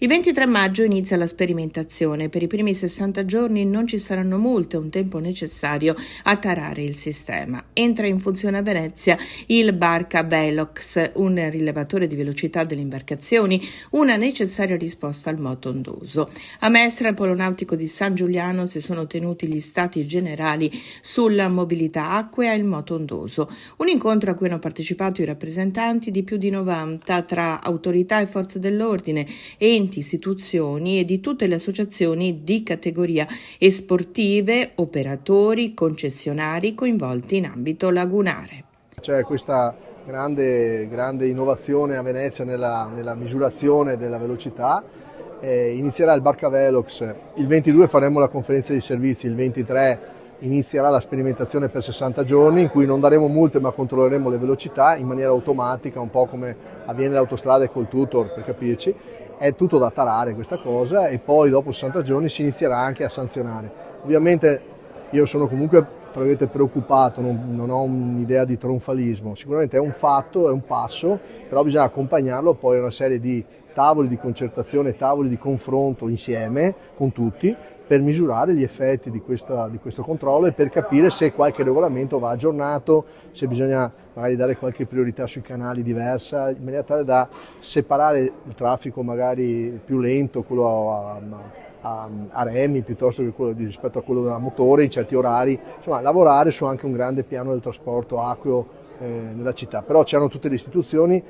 Il 23 maggio inizia la sperimentazione. Per i primi 60 giorni non ci saranno multe, un tempo necessario a tarare il sistema. Entra in funzione a Venezia il Barca Velox, un rilevatore di velocità delle imbarcazioni, una necessaria risposta al moto ondoso. A Mestre, al polo nautico di San Giuliano, si sono tenuti gli stati generali sulla mobilità acquea e il moto ondoso. Un incontro a cui hanno partecipato i rappresentanti di più di 90 tra autorità e forze dell'ordine, enti, istituzioni e di tutte le associazioni di categoria e sportive, operatori, concessionari coinvolti in ambito lagunare. C'è questa grande innovazione a Venezia nella misurazione della velocità. Inizierà il Barca Velox, il 22 faremo la conferenza di servizi, il 23 inizierà la sperimentazione per 60 giorni in cui non daremo multe ma controlleremo le velocità in maniera automatica, un po' come avviene l'autostrada col tutor, per capirci. È tutto da tarare questa cosa e poi dopo 60 giorni si inizierà anche a sanzionare. Ovviamente io sono comunque preoccupato, non ho un'idea di trionfalismo, sicuramente è un fatto, è un passo, però bisogna accompagnarlo poi a una serie di tavoli di concertazione, tavoli di confronto insieme con tutti per misurare gli effetti di questo controllo e per capire se qualche regolamento va aggiornato, se bisogna magari dare qualche priorità sui canali diversa, in maniera tale da separare il traffico magari più lento, quello a remi piuttosto che quello rispetto a quello da motore in certi orari, insomma lavorare su anche un grande piano del trasporto acqueo nella città. Però c'erano tutte le istituzioni,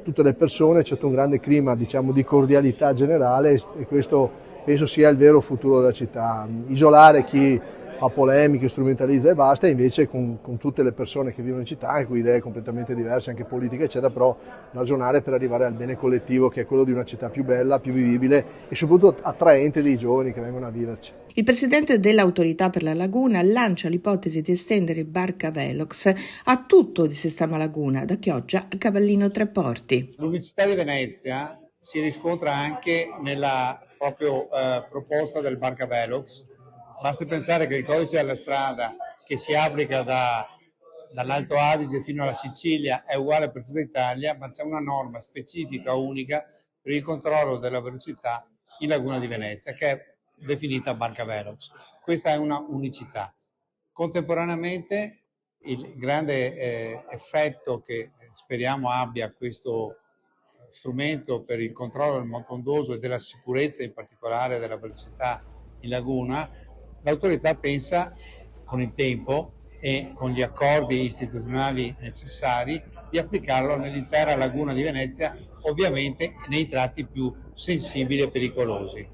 tutte le persone, c'è stato un grande clima di cordialità generale e questo penso sia il vero futuro della città. Isolare chi fa polemiche, strumentalizza e basta, e invece con tutte le persone che vivono in città, anche con idee completamente diverse, anche politiche eccetera, però ragionare per arrivare al bene collettivo che è quello di una città più bella, più vivibile e soprattutto attraente dei giovani che vengono a viverci. Il presidente dell'Autorità per la Laguna lancia l'ipotesi di estendere il Barca Velox a tutto il sistema laguna, da Chioggia a Cavallino Treporti. L'unicità di Venezia si riscontra anche nella proprio proposta del Barca Velox. Basti pensare che il codice della strada che si applica dall'Alto Adige fino alla Sicilia è uguale per tutta Italia, ma c'è una norma specifica unica per il controllo della velocità in Laguna di Venezia, che è definita Barca Velox. Questa è una unicità. Contemporaneamente il grande effetto che speriamo abbia questo strumento per il controllo del moto ondoso e della sicurezza, in particolare della velocità in laguna, l'autorità pensa con il tempo e con gli accordi istituzionali necessari di applicarlo nell'intera laguna di Venezia, ovviamente nei tratti più sensibili e pericolosi.